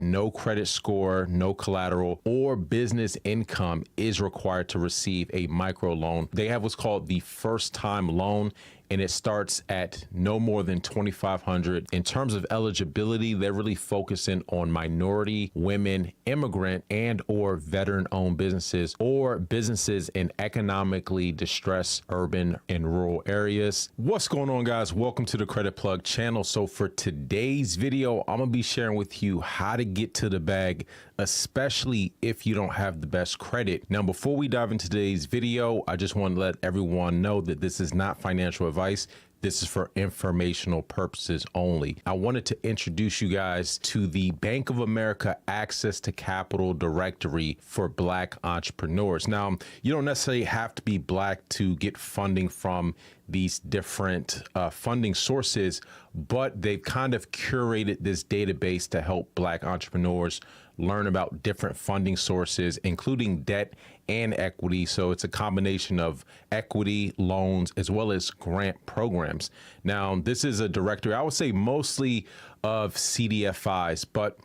no credit score, no collateral, or business income is required to receive a microloan. They have what's called the first time loan, and it starts at no more than $2,500. In terms of eligibility, they're really focusing on minority, women, immigrant, and or veteran-owned businesses or businesses in economically distressed urban and rural areas. What's going on, guys? Welcome to the Credit Plug channel. So for today's video, I'm gonna be sharing with you how to get to the bag, especially if you don't have the best credit. Now, before we dive into today's video, I just want to let everyone know that this is not financial advice. This is for informational purposes only. I wanted to introduce you guys to the Bank of America Access to Capital Directory for Black entrepreneurs. Now, you don't necessarily have to be Black to get funding from these different funding sources, but they've kind of curated this database to help Black entrepreneurs learn about different funding sources, including debt and equity. So it's a combination of equity, loans, as well as grant programs. Now, this is a directory, I would say mostly of CDFIs, but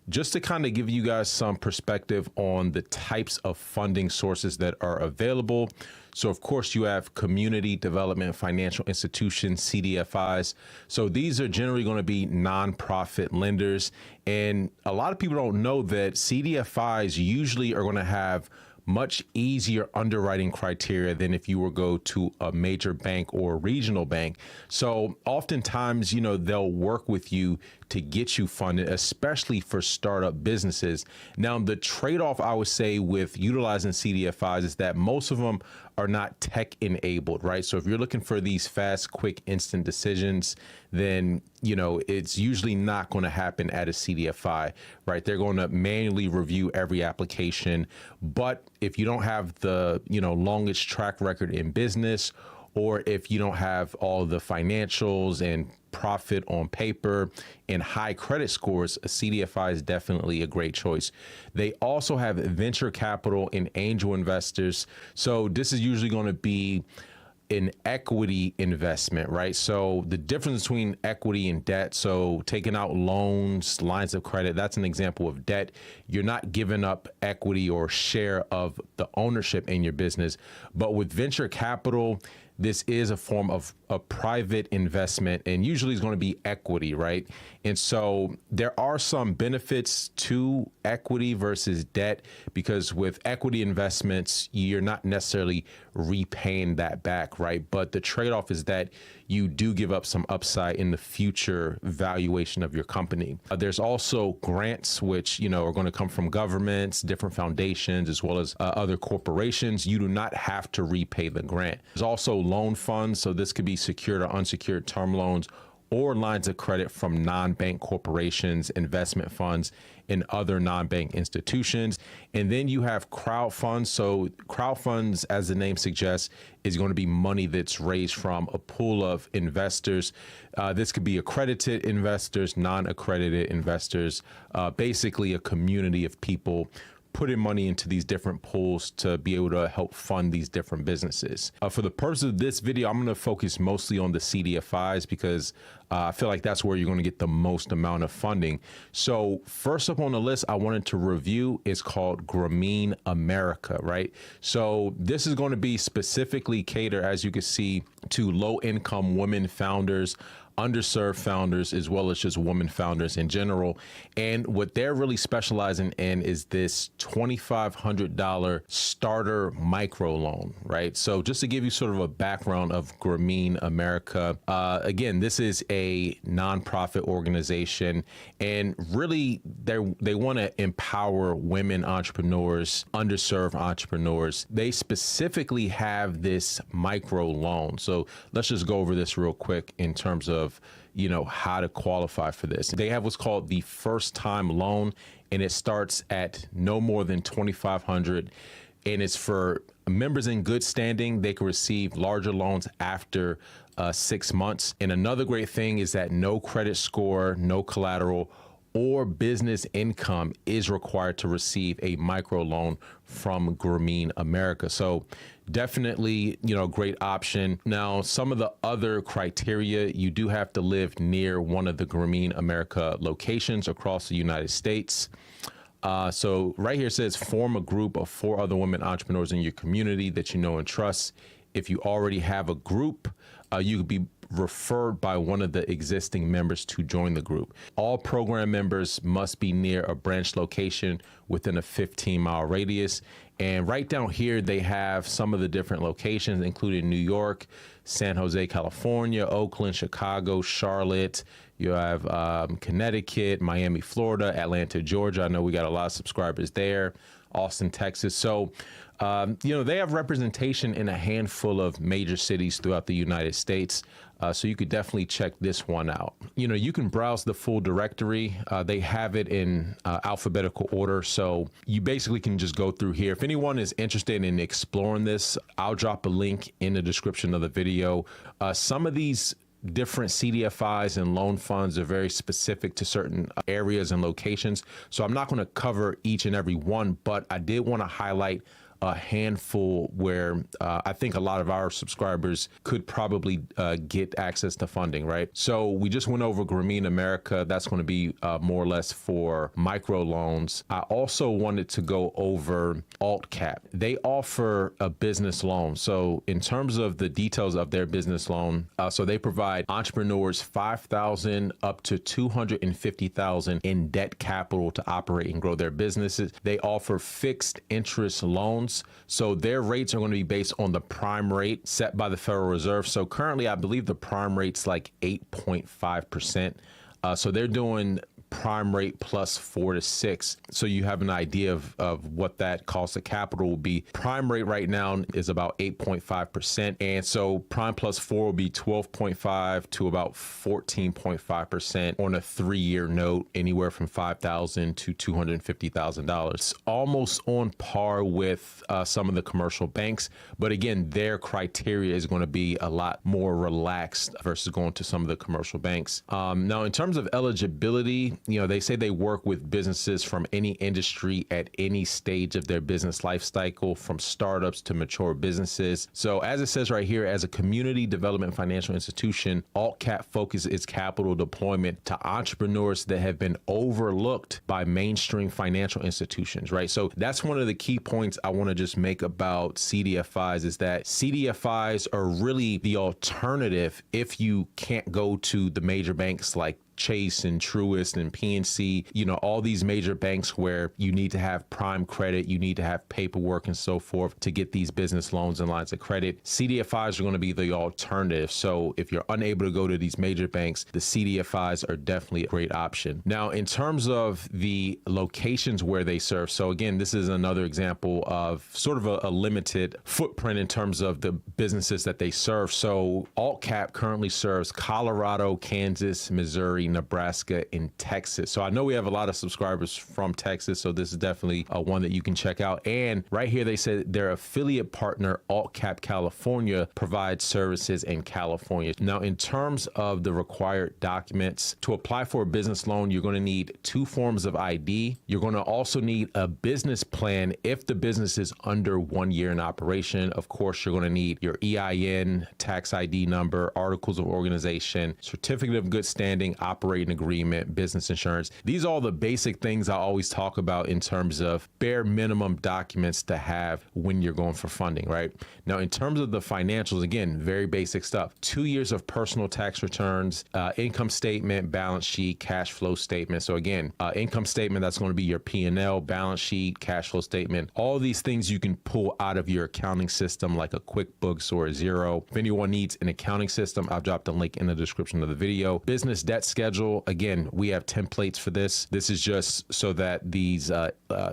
just to kind of give you guys some perspective on the types of funding sources that are available. So of course you have community development financial institutions, CDFIs. So these are generally going to be nonprofit lenders. And a lot of people don't know that CDFIs usually are going to have much easier underwriting criteria than if you were go to a major bank or a regional bank. So oftentimes, you know, they'll work with you to get you funded, especially for startup businesses. Now, the trade-off I would say with utilizing CDFIs is that most of them are not tech enabled, right? So if you're looking for these fast, quick, instant decisions, then, you know, it's usually not going to happen at a CDFI, right? They're going to manually review every application. But if you don't have the, you know, longest track record in business, or if you don't have all the financials and profit on paper and high credit scores, a CDFI is definitely a great choice. They also have venture capital and angel investors. So this is usually going to be an equity investment, right? So the difference between equity and debt, so taking out loans, lines of credit, that's an example of debt. You're not giving up equity or share of the ownership in your business. But with venture capital, this is a form of a private investment, and usually is going to be equity, right? And so there are some benefits to equity versus debt, because with equity investments, you're not necessarily repaying that back, right? But the trade-off is that you do give up some upside in the future valuation of your company. There's also grants, which, you know, are going to come from governments, different foundations, as well as other corporations. You do not have to repay the grant. There's also loan funds. So this could be secured or unsecured term loans or lines of credit from non-bank corporations, investment funds, and other non-bank institutions. And then you have crowd funds. So crowd funds, as the name suggests, is going to be money that's raised from a pool of investors. This could be accredited investors, non-accredited investors, basically a community of people putting money into these different pools to be able to help fund these different businesses. For the purpose of this video, I'm going to focus mostly on the CDFIs because I feel like that's where you're going to get the most amount of funding. So first up on the list I wanted to review is called Gine America, right? So this is going to be specifically catered, as you can see, to low-income women founders, underserved founders, as well as just women founders in general. And what they're really specializing in is this $2,500 starter microloan, right? So just to give you sort of a background of Gine America, again, this is a nonprofit organization, and really they want to empower women entrepreneurs, underserved entrepreneurs. They specifically have this microloan. So let's just go over this real quick in terms of, you know, how to qualify for this. They have what's called the first time loan, and it starts at no more than $2,500, and it's for members in good standing. They can receive larger loans after 6 months. And another great thing is that no credit score, no collateral, or business income is required to receive a microloan from Gine America. So definitely, great option. Now, some of the other criteria, you do have to live near one of the Gine America locations across the United States. So right here it says form a group of 4 other women entrepreneurs in your community that you know and trust. If you already have a group, you could be referred by one of the existing members to join the group. All program members must be near a branch location within a 15-mile radius. And right down here, they have some of the different locations, including New York, San Jose, California, Oakland, Chicago, Charlotte. You have Connecticut, Miami, Florida, Atlanta, Georgia. I know we got a lot of subscribers there. Austin, Texas. So, they have representation in a handful of major cities throughout the United States. So you could definitely check this one out. You can browse the full directory. They have it in alphabetical order. So you basically can just go through here. If anyone is interested in exploring this, I'll drop a link in the description of the video. Some of these different CDFIs and loan funds are very specific to certain areas and locations. So I'm not going to cover each and every one, but I did want to highlight a handful where I think a lot of our subscribers could probably get access to funding, right? So we just went over Gine America. That's going to be more or less for micro loans. I also wanted to go over AltCap. They offer a business loan. So in terms of the details of their business loan, so they provide entrepreneurs $5,000 up to $250,000 in debt capital to operate and grow their businesses. They offer fixed interest loans. So their rates are going to be based on the prime rate set by the Federal Reserve. So currently, I believe the prime rate's like 8.5%. So they're doing prime rate plus 4 to 6. So you have an idea of what that cost of capital will be. Prime rate right now is about 8.5%. And so prime plus 4 will be 12.5 to about 14.5% on a 3-year note, anywhere from $5,000 to $250,000. Almost on par with some of the commercial banks. But again, their criteria is going to be a lot more relaxed versus going to some of the commercial banks. Now, in terms of eligibility, they say they work with businesses from any industry at any stage of their business life cycle, from startups to mature businesses. So as it says right here, as a community development financial institution, AltCap focuses its capital deployment to entrepreneurs that have been overlooked by mainstream financial institutions, right? So that's one of the key points I want to just make about CDFIs is that CDFIs are really the alternative if you can't go to the major banks like Chase and Truist and PNC, all these major banks where you need to have prime credit, you need to have paperwork and so forth to get these business loans and lines of credit. CDFIs are going to be the alternative. So if you're unable to go to these major banks, the CDFIs are definitely a great option. Now, in terms of the locations where they serve, so again, this is another example of sort of a limited footprint in terms of the businesses that they serve. So AltCap currently serves Colorado, Kansas, Missouri, Nebraska, and Texas. So I know we have a lot of subscribers from Texas, so this is definitely one that you can check out. And right here, they said their affiliate partner, AltCap California, provides services in California. Now, in terms of the required documents, to apply for a business loan, you're going to need 2 forms of ID. You're going to also need a business plan if the business is under 1 year in operation. Of course, you're going to need your EIN, tax ID number, articles of organization, certificate of good standing, operating agreement, business insurance. These are all the basic things I always talk about in terms of bare minimum documents to have when you're going for funding, right? Now, in terms of the financials, again, very basic stuff. 2 years of personal tax returns, income statement, balance sheet, cash flow statement. So again, income statement, that's going to be your P&L, balance sheet, cash flow statement. All these things you can pull out of your accounting system like a QuickBooks or a Xero. If anyone needs an accounting system, I've dropped a link in the description of the video. Business debt schedule. Again, we have templates for this. This is just so that these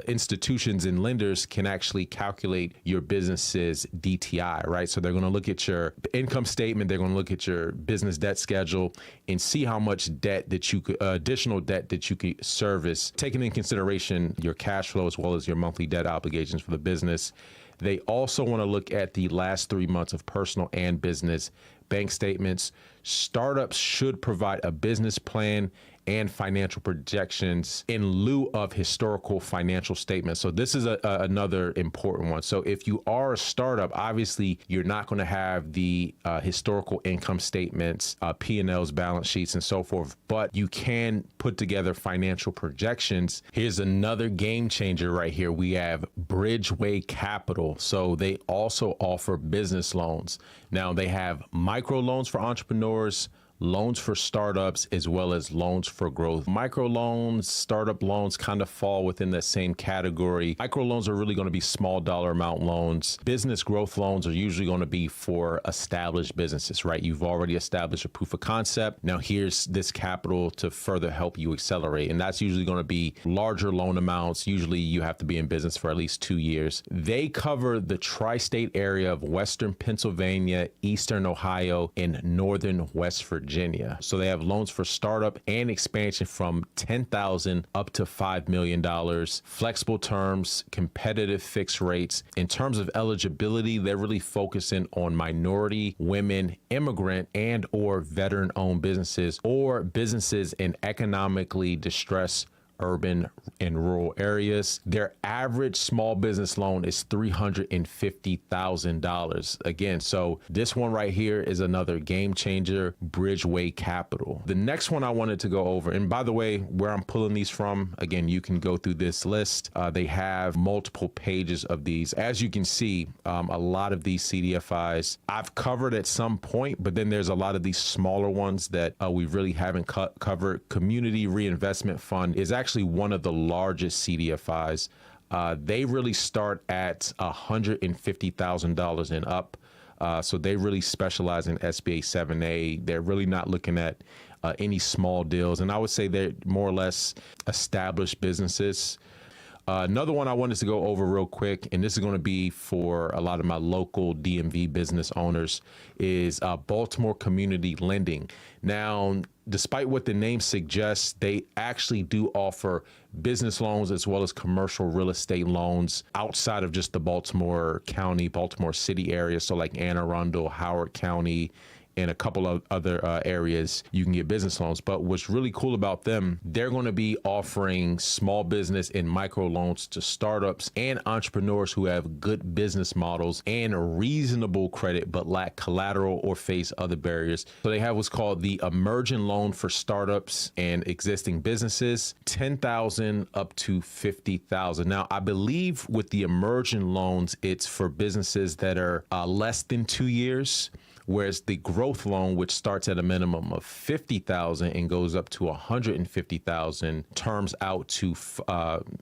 institutions and lenders can actually calculate your business's DTI, right? So they're going to look at your income statement, they're going to look at your business debt schedule and see how much debt that you could, additional debt that you could service, taking in consideration your cash flow as well as your monthly debt obligations for the business. They also want to look at the last 3 months of personal and business bank statements. Startups should provide a business plan and financial projections in lieu of historical financial statements. So this is another important one. So if you are a startup, obviously you're not going to have the historical income statements, P&Ls, balance sheets, and so forth, but you can put together financial projections. Here's another game changer right here. We have Bridgeway Capital. So they also offer business loans. Now they have micro loans for entrepreneurs, loans for startups, as well as loans for growth. Micro loans, startup loans kind of fall within that same category. Micro loans are really going to be small dollar amount loans. Business growth loans are usually going to be for established businesses, right? You've already established a proof of concept. Now here's this capital to further help you accelerate. And that's usually going to be larger loan amounts. Usually you have to be in business for at least 2 years. They cover the tri-state area of Western Pennsylvania, Eastern Ohio, and Northern West Virginia. So they have loans for startup and expansion from $10,000 up to $5 million, flexible terms, competitive fixed rates. In terms of eligibility, they're really focusing on minority, women, immigrant, and or veteran-owned businesses or businesses in economically distressed urban and rural areas. Their average small business loan is $350,000. Again, so this one right here is another game changer, Bridgeway Capital. The next one I wanted to go over, and by the way, where I'm pulling these from, again, you can go through this list. They have multiple pages of these. As you can see, a lot of these CDFIs I've covered at some point, but then there's a lot of these smaller ones that we really haven't covered. Community Reinvestment Fund is actually one of the largest CDFIs. They really start at $150,000 and up. So they really specialize in SBA 7A. They're really not looking at any small deals. And I would say they're more or less established businesses. Another one I wanted to go over real quick, and this is going to be for a lot of my local DMV business owners, is Baltimore Community Lending. Now, despite what the name suggests, they actually do offer business loans as well as commercial real estate loans outside of just the Baltimore County, Baltimore City area. So like Anne Arundel, Howard County, and a couple of other areas you can get business loans. But what's really cool about them, they're going to be offering small business and micro loans to startups and entrepreneurs who have good business models and reasonable credit but lack collateral or face other barriers. So they have what's called the Emerging Loan for Startups and Existing Businesses, $10,000 up to $50,000. Now, I believe with the Emerging Loans, it's for businesses that are less than 2 years. Whereas the growth loan, which starts at a minimum of $50,000 and goes up to $150,000, terms out to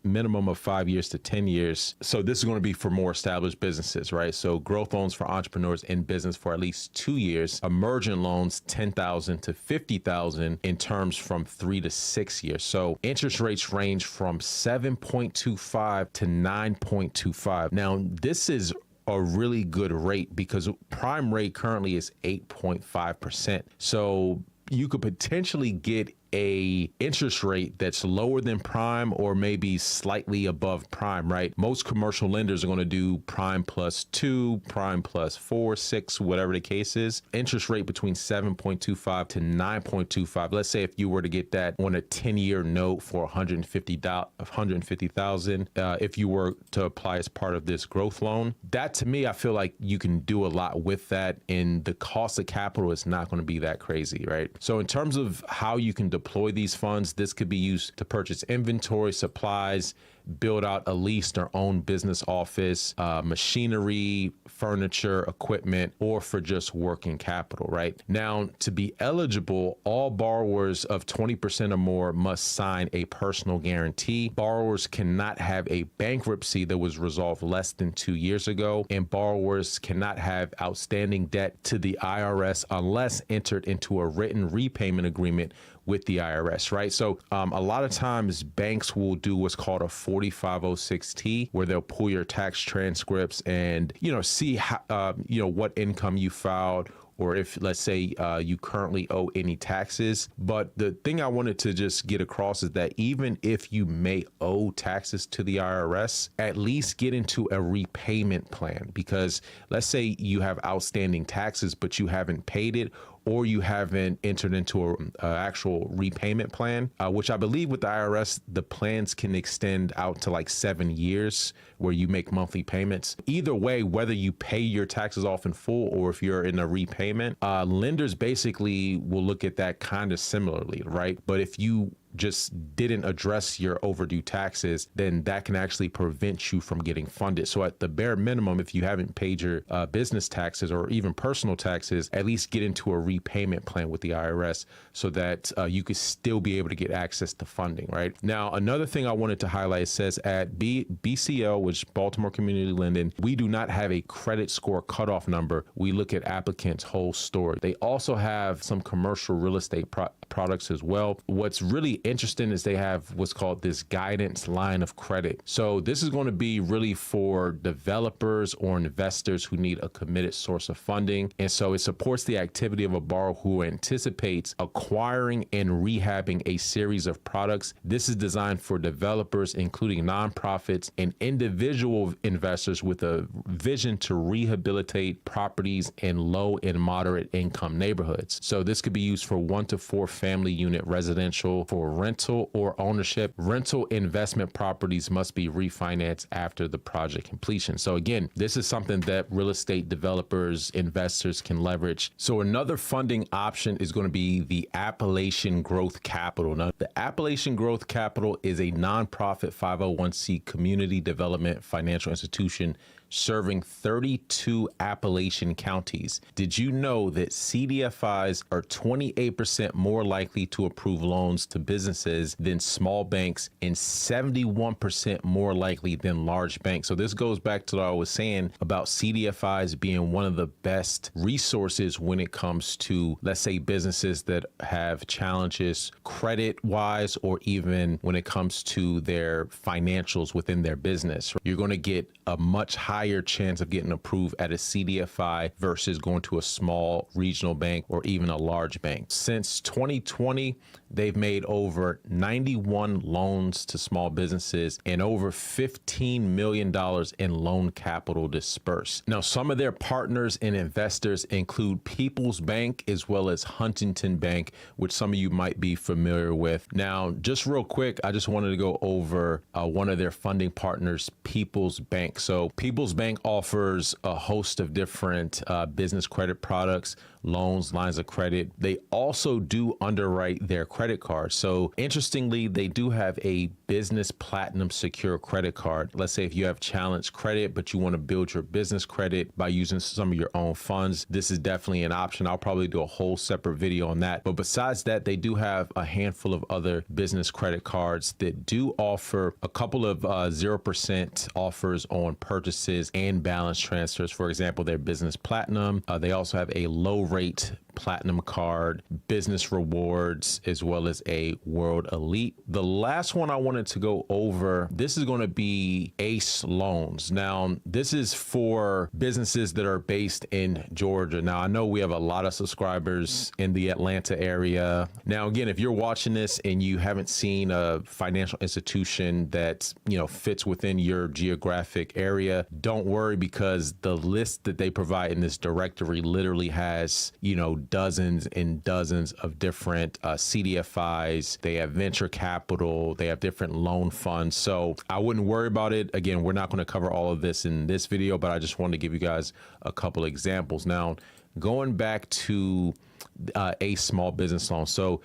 minimum of 5 years to 10 years. So this is going to be for more established businesses, right? So growth loans for entrepreneurs in business for at least 2 years. Emergent loans, $10,000 to $50,000 in terms from 3 to 6 years. So interest rates range from 7.25 to 9.25. Now, this is a really good rate because prime rate currently is 8.5%. So you could potentially get a interest rate that's lower than prime or maybe slightly above prime, right? Most commercial lenders are going to do prime plus 2, prime plus 4, 6, whatever the case is. Interest rate between 7.25 to 9.25. Let's say if you were to get that on a 10-year note for $150,000, if you were to apply as part of this growth loan, that to me, I feel like you can do a lot with that, and the cost of capital is not going to be that crazy, right? So in terms of how you can deploy these funds, this could be used to purchase inventory, supplies, build out a leased or owned business office, machinery, furniture, equipment, or for just working capital, right? Now, to be eligible, all borrowers of 20% or more must sign a personal guarantee. Borrowers cannot have a bankruptcy that was resolved less than 2 years ago, and borrowers cannot have outstanding debt to the IRS unless entered into a written repayment agreement with the IRS, right? So a lot of times banks will do what's called a 4506T, where they'll pull your tax transcripts and, see how, what income you filed, or if, let's say, you currently owe any taxes. But the thing I wanted to just get across is that even if you may owe taxes to the IRS, at least get into a repayment plan, because let's say you have outstanding taxes, but you haven't paid it, or you haven't entered into a actual repayment plan, which I believe with the IRS, the plans can extend out to like 7 years where you make monthly payments. Either way, whether you pay your taxes off in full or if you're in a repayment, lenders basically will look at that kind of similarly, right? But if you just didn't address your overdue taxes, then that can actually prevent you from getting funded. So at the bare minimum, if you haven't paid your business taxes or even personal taxes, at least get into a repayment plan with the IRS so that you could still be able to get access to funding, right? Now, another thing I wanted to highlight says at BCL, which Baltimore Community Lending, we do not have a credit score cutoff number. We look at applicants' whole story. They also have some commercial real estate products as well. What's really interesting is they have what's called this guidance line of credit. So this is going to be really for developers or investors who need a committed source of funding. And so it supports the activity of a borrower who anticipates acquiring and rehabbing a series of products. This is designed for developers, including nonprofits and individual investors with a vision to rehabilitate properties in low and moderate income neighborhoods. So this could be used for 1 to 4 family unit residential, for rental or ownership. Rental investment properties must be refinanced after the project completion. So again, this is something that real estate developers, investors can leverage. So another funding option is going to be the Appalachian Growth Capital. Now, the Appalachian Growth Capital is a nonprofit 501c community development financial institution serving 32 Appalachian counties. Did you know that CDFIs are 28% more likely to approve loans to businesses than small banks and 71% more likely than large banks? So this goes back to what I was saying about CDFIs being one of the best resources when it comes to, let's say, businesses that have challenges credit-wise or even when it comes to their financials within their business. You're going to get a much higher chance of getting approved at a CDFI versus going to a small regional bank or even a large bank. Since 2020, they've made over 91 loans to small businesses and over $15 million in loan capital dispersed. Now, some of their partners and investors include People's Bank as well as Huntington Bank, which some of you might be familiar with. Now, just real quick, I just wanted to go over one of their funding partners, People's Bank. So People's Bank offers a host of different business credit products, loans, lines of credit. They also do underwrite their credit cards. So interestingly, they do have a business platinum secure credit card. Let's say if you have challenged credit, but you want to build your business credit by using some of your own funds, this is definitely an option. I'll probably do a whole separate video on that. But besides that, they do have a handful of other business credit cards that do offer a couple of 0% offers on purchases and balance transfers. For example, their business platinum. They also have a low rate platinum card, business rewards, as well as a world elite. The last one I wanted to go over, this is going to be ACE loans. Now, this is for businesses that are based in Georgia. Now, I know we have a lot of subscribers in the Atlanta area. Now, again, if you're watching this and you haven't seen a financial institution that, fits within your geographic area, don't worry, because the list that they provide in this directory literally has, dozens and dozens of different CDFIs. They have venture capital. They have different loan funds. So I wouldn't worry about it. Again, we're not going to cover all of this in this video, but I just wanted to give you guys a couple of examples. Now, going back to a small business loan. So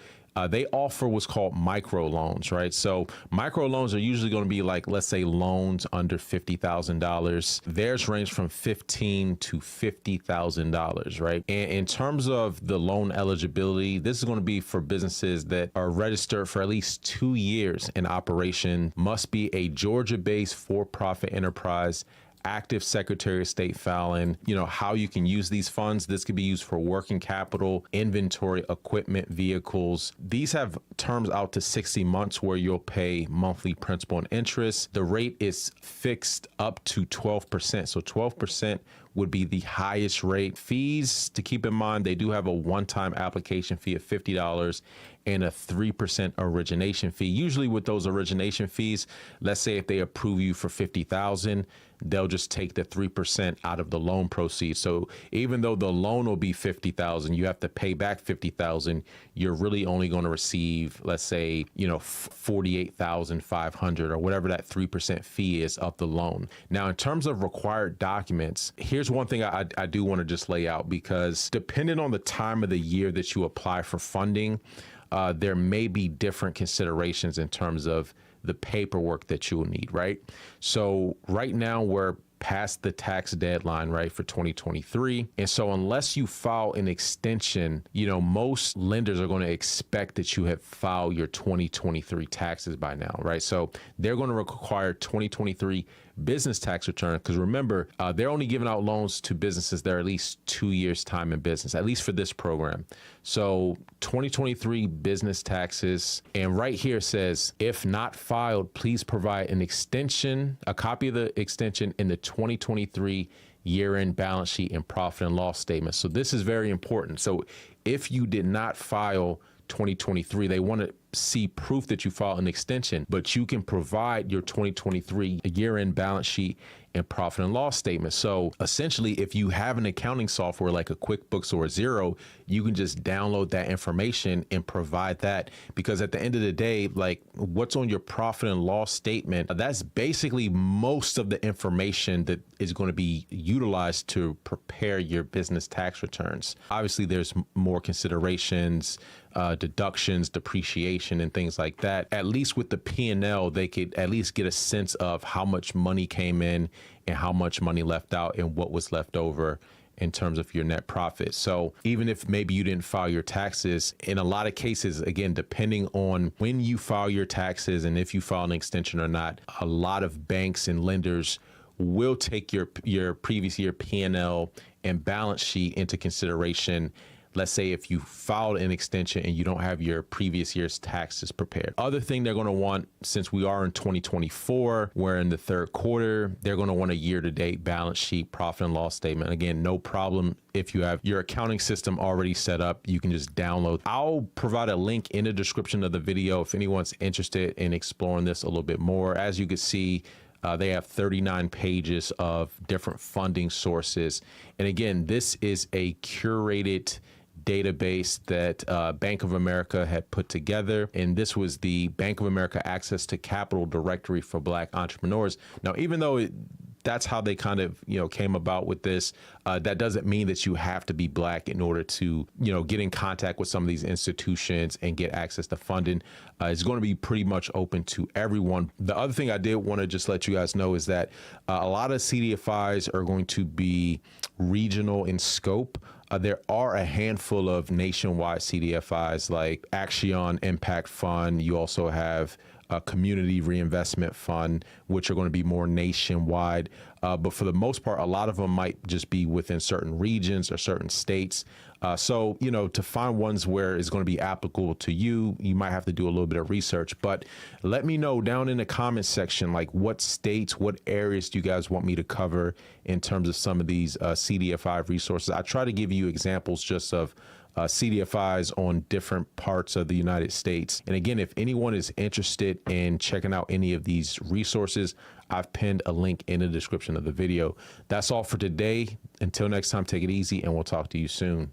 they offer what's called micro loans, right? So micro loans are usually going to be like, let's say, loans under $50,000. Theirs range from $15,000 to $50,000, right? And in terms of the loan eligibility, this is going to be for businesses that are registered for at least 2 years in operation, must be a Georgia-based for-profit enterprise, active Secretary of State filing. How you can use these funds. This could be used for working capital, inventory, equipment, vehicles. These have terms out to 60 months where you'll pay monthly principal and interest. The rate is fixed up to 12%. So 12% would be the highest rate. Fees to keep in mind, they do have a one-time application fee of $50 and a 3% origination fee. Usually with those origination fees, let's say if they approve you for 50,000, they'll just take the 3% out of the loan proceeds. So even though the loan will be 50,000, you have to pay back 50,000. You're really only going to receive, let's say, 48,500 or whatever that 3% fee is of the loan. Now, in terms of required documents, here's one thing I do want to just lay out, because depending on the time of the year that you apply for funding, there may be different considerations in terms of the paperwork that you will need, right? So right now we're past the tax deadline, right, for 2023. And so unless you file an extension, most lenders are going to expect that you have filed your 2023 taxes by now, right? So they're going to require 2023 business tax return, because remember, they're only giving out loans to businesses that are at least 2 years time in business, at least for this program. So 2023 business taxes, and right here says, if not filed, please provide an extension, a copy of the extension in the 2023 year-end balance sheet and profit and loss statement. So this is very important. So if you did not file 2023, they want to see proof that you filed an extension, but you can provide your 2023 year-end balance sheet and profit and loss statement. So essentially, if you have an accounting software like a QuickBooks or a Xero, you can just download that information and provide that, because at the end of the day, like what's on your profit and loss statement, that's basically most of the information that is going to be utilized to prepare your business tax returns. Obviously, there's more considerations, deductions, depreciation, and things like that. At least with the P&L, they could at least get a sense of how much money came in and how much money left out and what was left over in terms of your net profit. So even if maybe you didn't file your taxes, in a lot of cases, again, depending on when you file your taxes and if you file an extension or not, a lot of banks and lenders will take your previous year P&L and balance sheet into consideration. Let's say if you filed an extension and you don't have your previous year's taxes prepared. Other thing they're going to want, since we are in 2024, we're in the third quarter, they're going to want a year-to-date balance sheet, profit and loss statement. Again, no problem. If you have your accounting system already set up, you can just download. I'll provide a link in the description of the video if anyone's interested in exploring this a little bit more. As you can see, they have 39 pages of different funding sources. And again, this is a curated database that Bank of America had put together. And this was the Bank of America Access to Capital Directory for Black Entrepreneurs. Now, even though that's how they kind of, came about with this, that doesn't mean that you have to be Black in order to, get in contact with some of these institutions and get access to funding. It's going to be pretty much open to everyone. The other thing I did want to just let you guys know is that a lot of CDFIs are going to be regional in scope. There are a handful of nationwide CDFIs like Action Impact Fund. You also have a Community Reinvestment Fund, which are going to be more nationwide. But for the most part, a lot of them might just be within certain regions or certain states. So, to find ones where it's going to be applicable to you, you might have to do a little bit of research. But let me know down in the comments section, like what states, what areas do you guys want me to cover in terms of some of these CDFI resources? I try to give you examples just of CDFIs on different parts of the United States. And again, if anyone is interested in checking out any of these resources, I've pinned a link in the description of the video. That's all for today. Until next time, take it easy, and we'll talk to you soon.